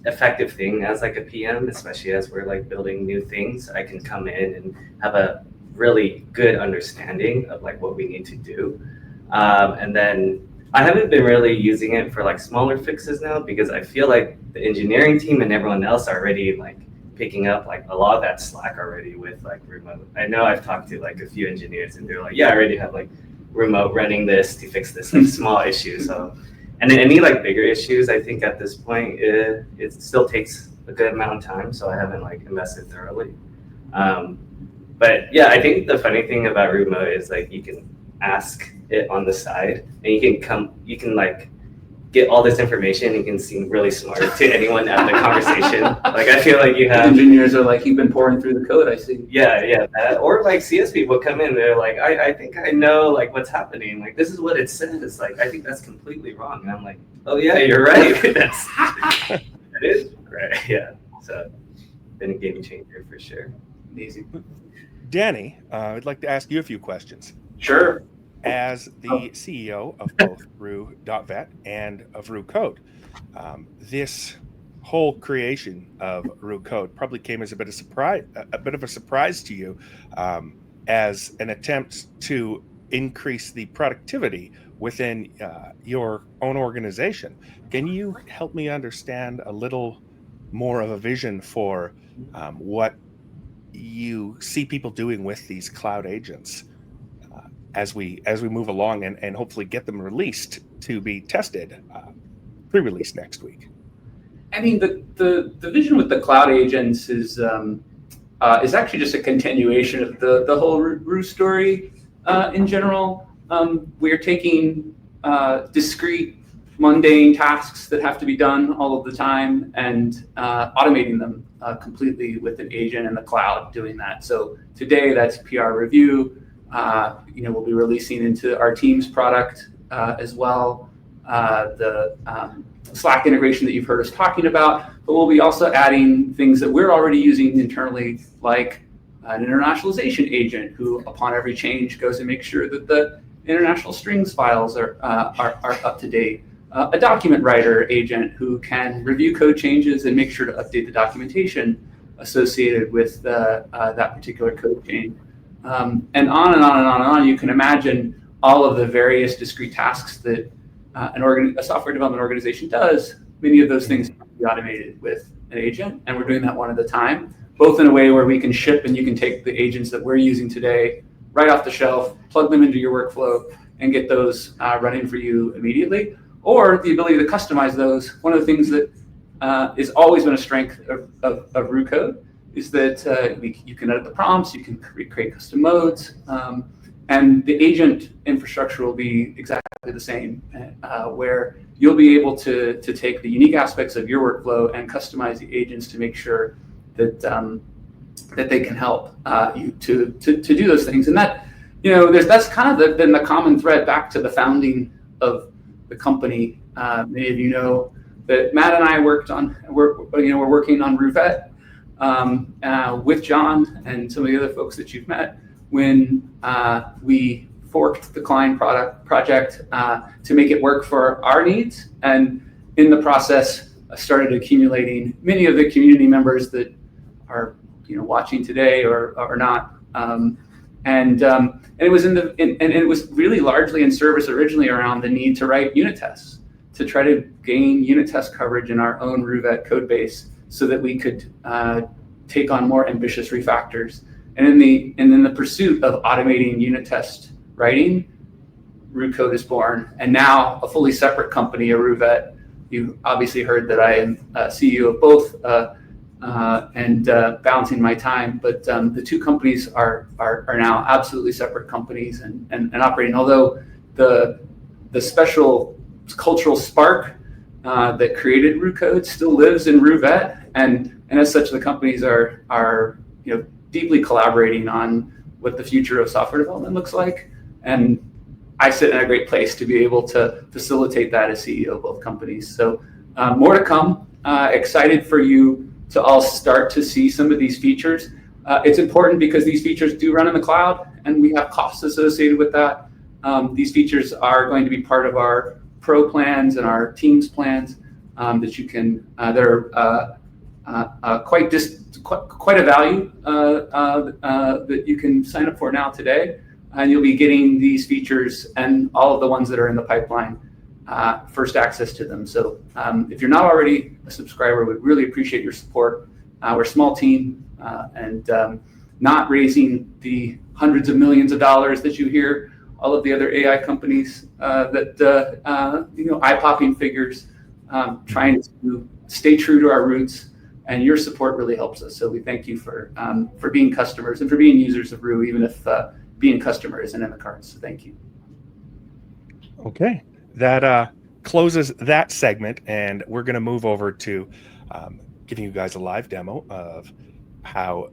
S6: effective thing as like a PM, especially as we're like building new things. I can come in and have a really good understanding of like what we need to do. And then I haven't been really using it for like smaller fixes now because I feel like the engineering team and everyone else are already like picking up like a lot of that slack already with like remote. I know I've talked to like a few engineers and they're like, I already have like remote running this to fix this like small issue. So, and then any like bigger issues, I think at this point, it still takes a good amount of time. So I haven't like invested thoroughly. But I think the funny thing about remote is like you can ask it on the side and you can like get all this information. You can seem really smart to anyone at the conversation. Like I feel like you have
S4: engineers are like, you've been pouring through the code, I see.
S6: Yeah. Or like CS people come in, they're like, I think I know like what's happening. Like this is what it says. Like I think that's completely wrong. And I'm like, oh yeah, you're right. That is right. Yeah. So been a game changer for sure.
S4: Easy.
S1: Danny, I'd like to ask you a few questions.
S4: Sure.
S1: as the CEO of both Roo.vet and of Roo Code. This whole creation of Roo Code probably came as a bit of a surprise to you, as an attempt to increase the productivity within your own organization. Can you help me understand a little more of a vision for what you see people doing with these cloud agents as we move along and hopefully get them released to be tested, pre-release next week?
S4: I mean, the vision with the cloud agents is actually just a continuation of the whole Roo story in general. We are taking discrete, mundane tasks that have to be done all of the time and automating them completely with an agent in the cloud doing that. So today, that's PR review. We'll be releasing into our Teams product as well. The Slack integration that you've heard us talking about, but we'll be also adding things that we're already using internally, like an internationalization agent who, upon every change, goes and makes sure that the international strings files are up to date. A document writer agent who can review code changes and make sure to update the documentation associated with that particular code change. And on and on and on and on. You can imagine all of the various discrete tasks that a software development organization does. Many of those things can be automated with an agent, and we're doing that one at a time, both in a way where we can ship and you can take the agents that we're using today right off the shelf, plug them into your workflow, and get those running for you immediately, or the ability to customize those. One of the things that has always been a strength of Roo Code is that you can edit the prompts, you can create custom modes, and the agent infrastructure will be exactly the same, where you'll be able to take the unique aspects of your workflow and customize the agents to make sure that that they can help you to do those things. And that, that's kind of been the common thread back to the founding of the company. Many of you know that Matt and I we're working on Roo.vet with John and some of the other folks that you've met when we forked the Klein project to make it work for our needs, and in the process started accumulating many of the community members that are watching today or not, and it was and it was really largely in service originally around the need to write unit tests, to try to gain unit test coverage in our own Roo.vet code base so that we could take on more ambitious refactors. And in the pursuit of automating unit test writing, Roo Code is born, and now a fully separate company, a Roo.vet. You obviously heard that I am CEO of both, and balancing my time. But the two companies are now absolutely separate companies and operating. Although the special cultural spark that created Roo Code still lives in Roo.vet, and as such, the companies are deeply collaborating on what the future of software development looks like. And I sit in a great place to be able to facilitate that as CEO of both companies. So more to come. Excited for you to all start to see some of these features. It's important because these features do run in the cloud, and we have costs associated with that. These features are going to be part of our Pro plans and our Teams plans that you can. They're quite a value that you can sign up for now today, and you'll be getting these features and all of the ones that are in the pipeline first access to them. So if you're not already a subscriber, we'd really appreciate your support. We're a small team and not raising the hundreds of millions of dollars that you hear all of the other AI companies eye-popping figures, trying to stay true to our roots. And your support really helps us. So we thank you for being customers and for being users of Roo, even if being a customer isn't in the cards. So thank you.
S1: Okay, that closes that segment, and we're going to move over to giving you guys a live demo of how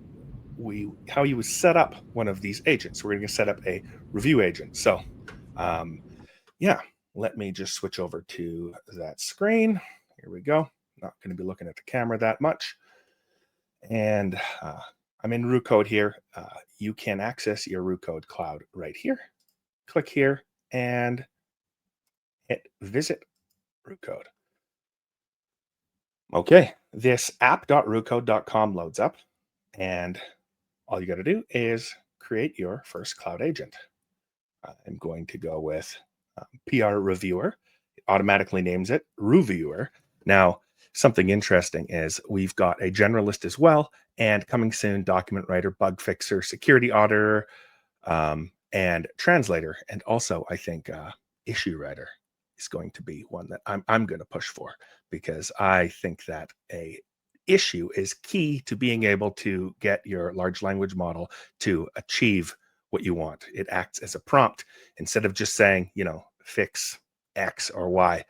S1: you would set up one of these agents. We're going to set up a review agent. So let me just switch over to that screen. Here we go. Not going to be looking at the camera that much. And I'm in Roo Code here. You can access your Roo Code Cloud right here. click here and hit visit Roo Code. Okay, this app.roocode.com loads up, and all you got to do is create your first cloud agent. I'm going to go with PR Reviewer. It automatically names it Reviewer. Now, something interesting is we've got a generalist as well, and coming soon, document writer, bug fixer, security auditor, and translator, and also I think issue writer is going to be one that I'm going to push for, because I think that a issue is key to being able to get your large language model to achieve what you want. It acts as a prompt instead of just saying, fix X or Y.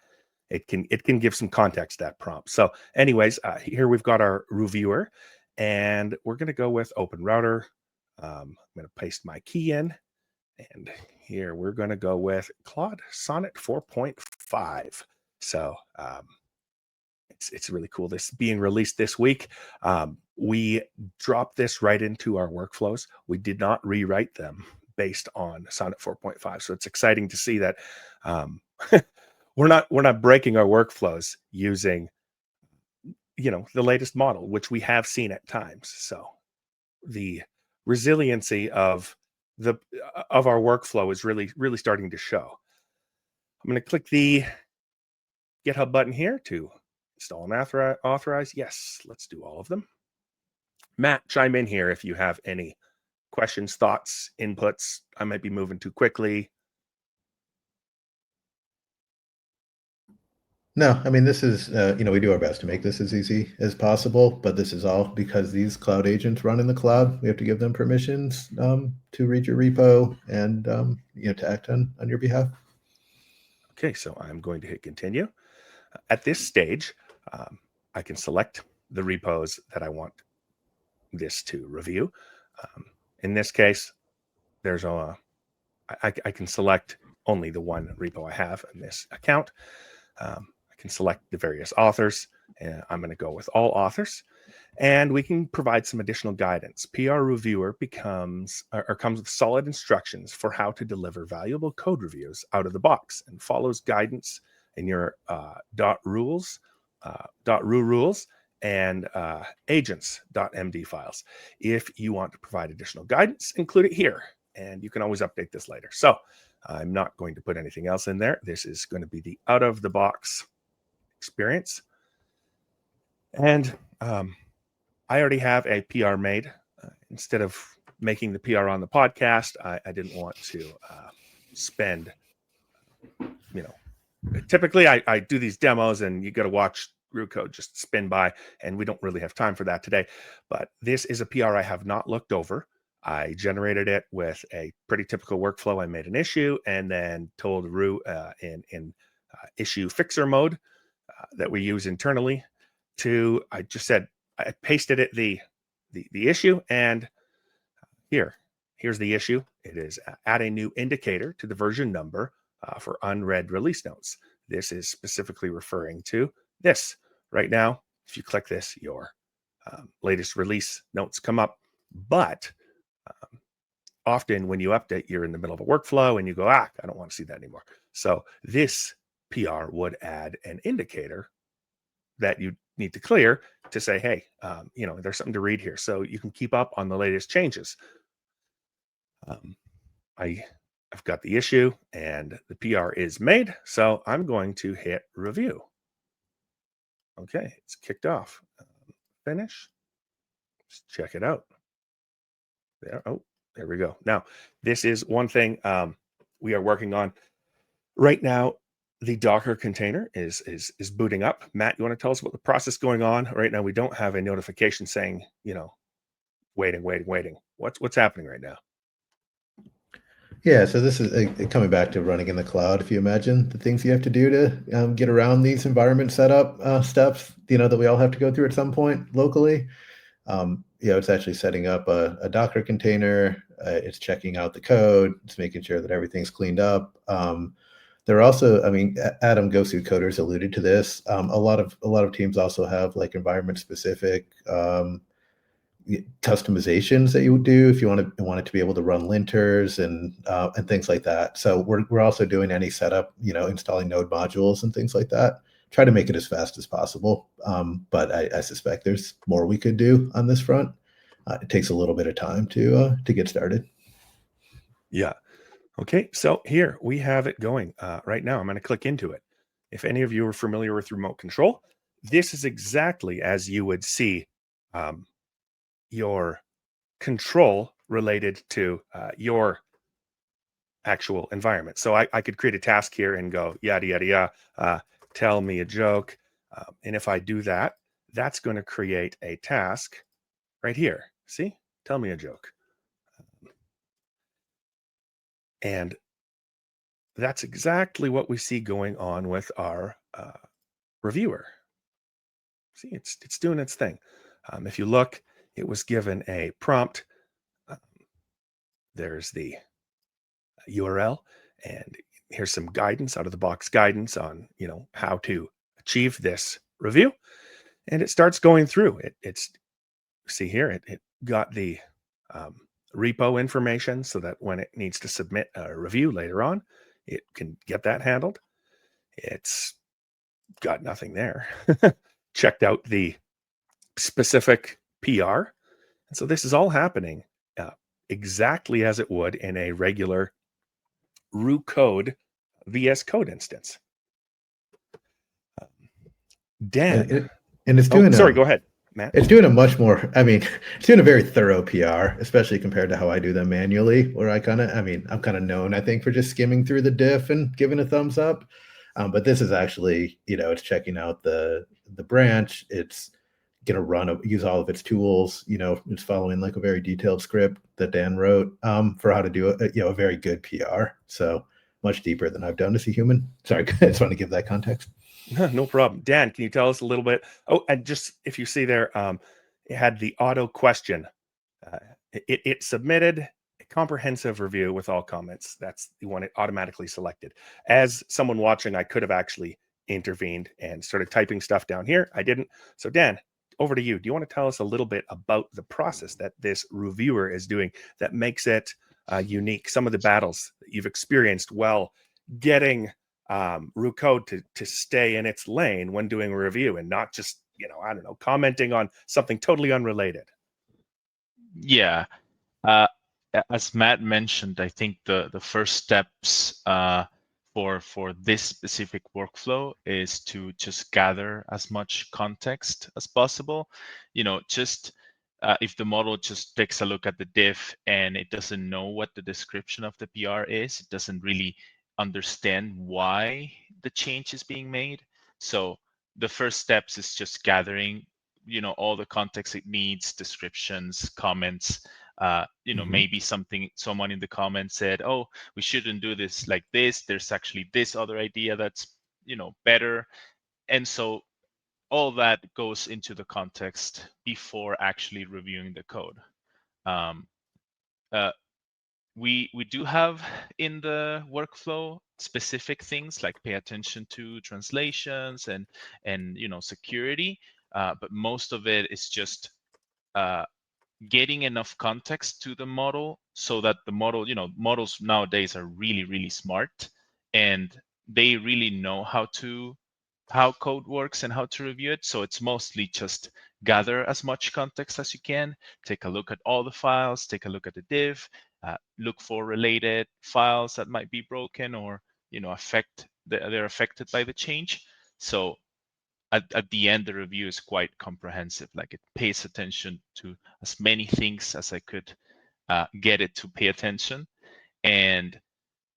S1: It can give some context to that prompt. So anyways, here we've got our reviewer, and we're going to go with open router. I'm going to paste my key in, and here we're going to go with Claude Sonnet 4.5. So it's really cool. This being released this week. We dropped this right into our workflows. We did not rewrite them based on Sonnet 4.5. So it's exciting to see that we're not breaking our workflows using the latest model, which we have seen at times. So the resiliency of our workflow is really starting to show. I'm going to click the GitHub button here to install and authorize. Yes, let's do all of them. Matt, chime in here if you have any questions, thoughts, inputs. I might be moving too quickly.
S3: No, I mean, this is, we do our best to make this as easy as possible, but this is all because these cloud agents run in the cloud. We have to give them permissions to read your repo and, to act on your behalf.
S1: Okay, so I'm going to hit continue. At this stage, I can select the repos that I want this to review. In this case, there's I can select only the one repo I have in this account. I can select the various authors, and I'm going to go with all authors, and we can provide some additional guidance. PR Reviewer comes with solid instructions for how to deliver valuable code reviews out of the box, and follows guidance in your .roo rules and agents.md files. If you want to provide additional guidance, include it here, and you can always update this later. So I'm not going to put anything else in there. This is going to be the out of the box experience. And I already have a PR made. Instead of making the PR on the podcast, I didn't want to spend, typically I do these demos and you got to watch Roo Code just spin by, and we don't really have time for that today. But this is a PR I have not looked over. I generated it with a pretty typical workflow. I made an issue and then told Roo in issue fixer mode that we use internally I pasted it the issue, and here's the issue. It is add a new indicator to the version number for unread release notes. This is specifically referring to this. Right now, if you click this, your latest release notes come up, but often when you update, you're in the middle of a workflow and you go, I don't want to see that anymore. So this PR would add an indicator that you need to clear to say, hey, there's something to read here, so you can keep up on the latest changes. I've got the issue and the PR is made, so I'm going to hit review. Okay, it's kicked off. Finish. Let's check it out. There we go. Now, this is one thing we are working on right now. The Docker container is booting up. Matt, you want to tell us about the process going on right now? We don't have a notification saying, waiting. What's happening right now?
S3: Yeah, so this is coming back to running in the cloud. If you imagine the things you have to do to get around these environment setup steps, that we all have to go through at some point locally. It's actually setting up a Docker container. It's checking out the code. It's making sure that everything's cleaned up. There are also, Adam Gosu Coders alluded to this. A lot of teams also have like environment specific, customizations that you would do if you want it to be able to run linters and things like that. So we're also doing any setup, installing node modules and things like that. Try to make it as fast as possible. But I suspect there's more we could do on this front. It takes a little bit of time to get started.
S1: Yeah. Okay. So here we have it going right now. I'm going to click into it. If any of you are familiar with remote control, this is exactly as you would see your control related to your actual environment. So I could create a task here and go yada, yada, yada, tell me a joke. And if I do that, that's going to create a task right here. See, tell me a joke. And that's exactly what we see going on with our reviewer. See, it's doing its thing. If you look, it was given a prompt. There's the URL, and here's some guidance, out of the box guidance on how to achieve this review. And it starts going through it. It's see here, it got the repo information so that when it needs to submit a review later on, it can get that handled. It's got nothing there. Checked out the specific PR. And so this is all happening exactly as it would in a regular Roo Code VS Code instance. Dan.
S3: And it's doing
S1: sorry, go ahead, Matt.
S3: It's doing a much more, it's doing a very thorough PR, especially compared to how I do them manually, where I'm kind of known, I think, for just skimming through the diff and giving a thumbs up. But this is actually, it's checking out the branch. It's going to use all of its tools. It's following like a very detailed script that Dan wrote for how to do a very good PR. So much deeper than I've done as a human. Sorry, I just want to give that context.
S1: No problem. Dan, can you tell us a little bit? Oh, and just if you see there, it had the auto question. It submitted a comprehensive review with all comments. That's the one it automatically selected. As someone watching, I could have actually intervened and started typing stuff down here. I didn't. So Dan, over to you. Do you want to tell us a little bit about the process that this reviewer is doing that makes it unique? Some of the battles that you've experienced while getting Roo Code to stay in its lane when doing a review and not just, commenting on something totally unrelated.
S7: Yeah. As Matt mentioned, I think the first steps for this specific workflow is to just gather as much context as possible. Just if the model just takes a look at the diff and it doesn't know what the description of the PR is, it doesn't really understand why the change is being made. So the first steps is just gathering, all the context it needs, descriptions, comments. Maybe someone in the comments said, oh, we shouldn't do this like this. There's actually this other idea that's, better. And so all that goes into the context before actually reviewing the code. We do have in the workflow specific things like pay attention to translations and security, but most of it is just getting enough context to the model so that the model, models nowadays are really, really smart and they really know how code works and how to review it. So it's mostly just gather as much context as you can, take a look at all the files, take a look at the div, look for related files that might be broken or they're affected by the change. So at the end, the review is quite comprehensive. Like it pays attention to as many things as I could get it to pay attention. And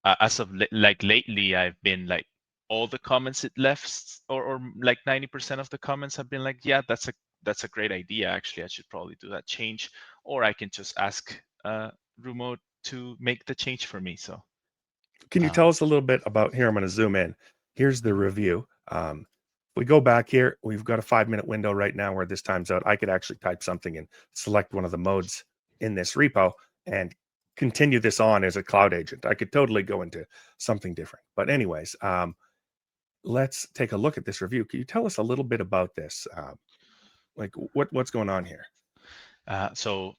S7: as of lately, I've been like all the comments it left, or like 90% of the comments have been like, yeah, that's a great idea. Actually, I should probably do that change, or I can just ask Roo to make the change for me. So
S1: can you tell us a little bit about here? I'm going to zoom in. Here's the review. We go back here, we've got a 5-minute window right now where this time's out. I could actually type something and select one of the modes in this repo and continue this on as a cloud agent. I could totally go into something different. But anyways, let's take a look at this review. Can you tell us a little bit about this? Like what's going on here?
S7: So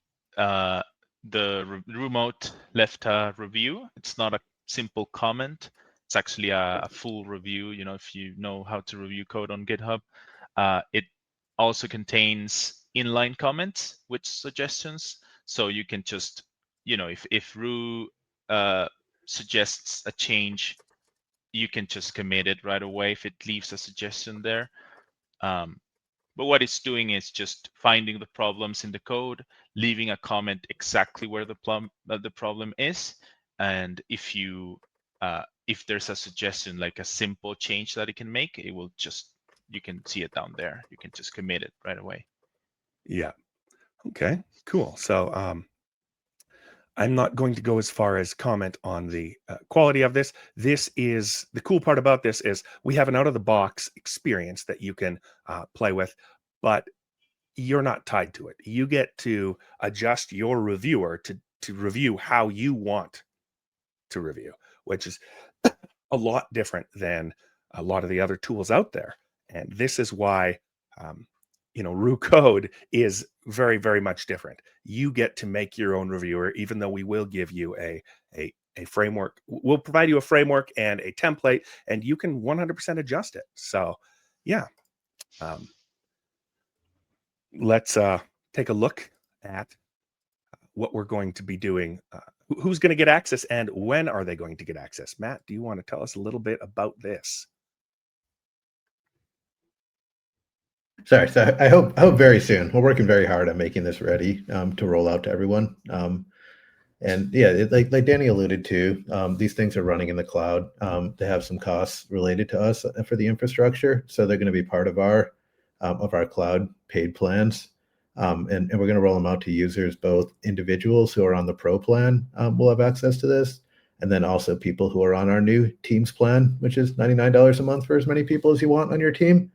S7: the remote left a review. It's not a simple comment. It's actually a full review. You know, if you know how to review code on GitHub, it also contains inline comments with suggestions. So you can just, you know, if Roo suggests a change, you can just commit it right away if it leaves a suggestion there. But what it's doing is just finding the problems in the code, leaving a comment exactly where the problem is, and if there's a suggestion like a simple change that it can make, it will just, you can see it down there. You can just commit it right away.
S1: Yeah. Okay, cool. So I'm not going to go as far as comment on the quality of this. This is the cool part about this is we have an out of the box experience that you can play with, but you're not tied to it. You get to adjust your reviewer to review how you want to review, which is a lot different than a lot of the other tools out there. And this is why, Roo Code is very, very much different. You get to make your own reviewer, even though we will give you a framework. We'll provide you a framework and a template, and you can 100% adjust it. So, yeah. Let's take a look at what we're going to be doing. Who's going to get access and when are they going to get access? Matt, do you want to tell us a little bit about this?
S3: Sorry, so I hope very soon. We're working very hard on making this ready to roll out to everyone. And yeah, like Danny alluded to, these things are running in the cloud. They have some costs related to us for the infrastructure, so they're going to be part of our cloud paid plans. And we're going to roll them out to users, both individuals who are on the pro plan will have access to this, and then also people who are on our new Teams plan, which is $99 a month for as many people as you want on your team.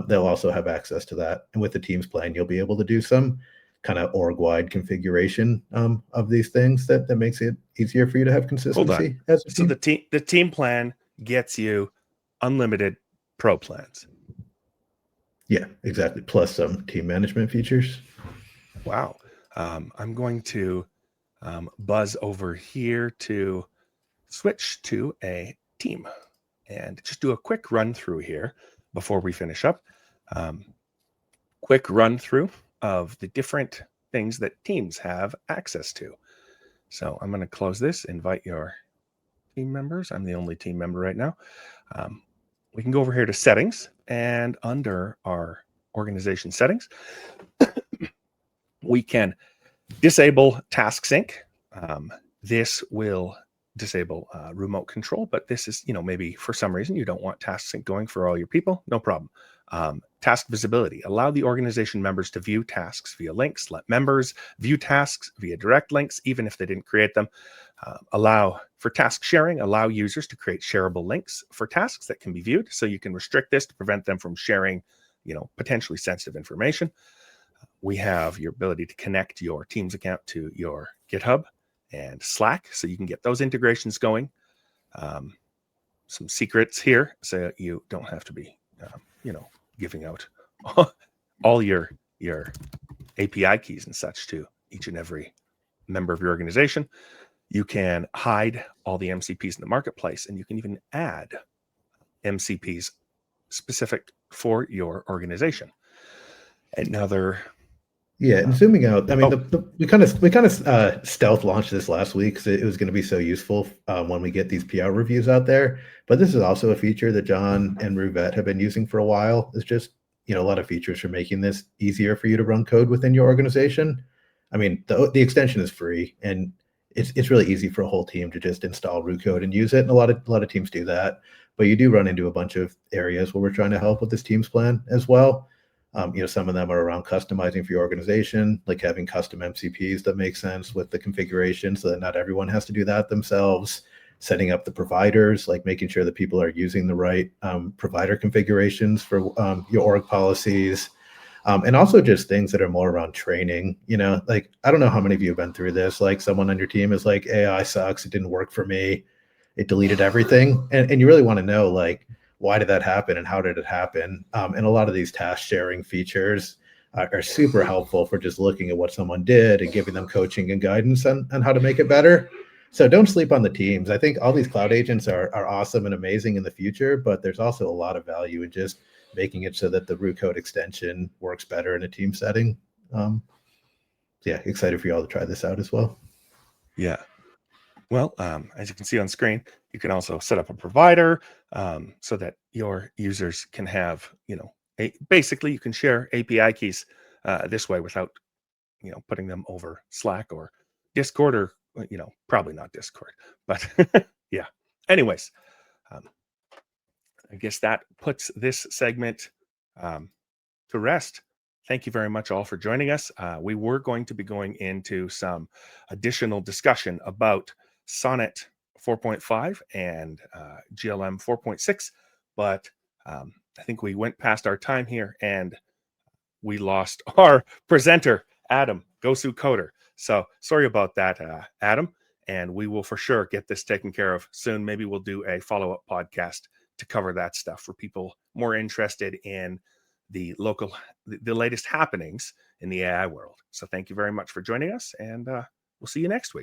S3: They'll also have access to that. And with the Teams plan, you'll be able to do some kind of org-wide configuration of these things that makes it easier for you to have consistency.
S1: So the team plan gets you unlimited pro plans.
S3: Yeah, exactly. Plus some team management features.
S1: Wow. I'm going to buzz over here to switch to a team and just do a quick run through here before we finish up. Quick run through of the different things that teams have access to. So I'm going to close this, invite your team members. I'm the only team member right now. We can go over here to settings, and under our organization settings, we can disable task sync. This will disable remote control, but this is, maybe for some reason you don't want task sync going for all your people, no problem. Task visibility, allow the organization members to view tasks via links, let members view tasks via direct links, even if they didn't create them. Allow for task sharing, allow users to create shareable links for tasks that can be viewed. So you can restrict this to prevent them from sharing, potentially sensitive information. We have your ability to connect your Teams account to your GitHub and Slack, so you can get those integrations going. Some secrets here, so you don't have to be, giving out all your API keys and such to each and every member of your organization. You can hide all the MCPs in the marketplace, and you can even add MCPs specific for your organization. Another.
S3: Yeah, and zooming out, I mean, we kind of stealth launched this last week because it was going to be so useful when we get these PR reviews out there. But this is also a feature that John and Roo.vet have been using for a while. It's just, a lot of features for making this easier for you to run code within your organization. I mean, the extension is free, and it's really easy for a whole team to just install Roo Code and use it. And a lot of teams do that. But you do run into a bunch of areas where we're trying to help with this Teams plan as well. Some of them are around customizing for your organization, like having custom MCPs that make sense with the configuration so that not everyone has to do that themselves, setting up the providers, like making sure that people are using the right provider configurations for your org policies, and also just things that are more around training. Like, I don't know how many of you have been through this, like someone on your team is like, AI sucks, it didn't work for me, it deleted everything. And you really want to know, like, why did that happen and how did it happen? And a lot of these task sharing features are super helpful for just looking at what someone did and giving them coaching and guidance on how to make it better. So don't sleep on the teams. I think all these cloud agents are awesome and amazing in the future, but there's also a lot of value in just making it so that the Roo Code extension works better in a team setting. Yeah, excited for you all to try this out as well.
S1: Yeah. Well, as you can see on screen, you can also set up a provider so that your users can have, basically you can share API keys this way without, putting them over Slack or Discord or, probably not Discord, but yeah. Anyways, I guess that puts this segment to rest. Thank you very much all for joining us. We were going to be going into some additional discussion about Sonnet 4.5 and GLM 4.6, but I think we went past our time here and we lost our presenter, Adam, Gosu Coder. So sorry about that, Adam. And we will for sure get this taken care of soon. Maybe we'll do a follow-up podcast to cover that stuff for people more interested in the latest happenings in the AI world. So thank you very much for joining us, and we'll see you next week.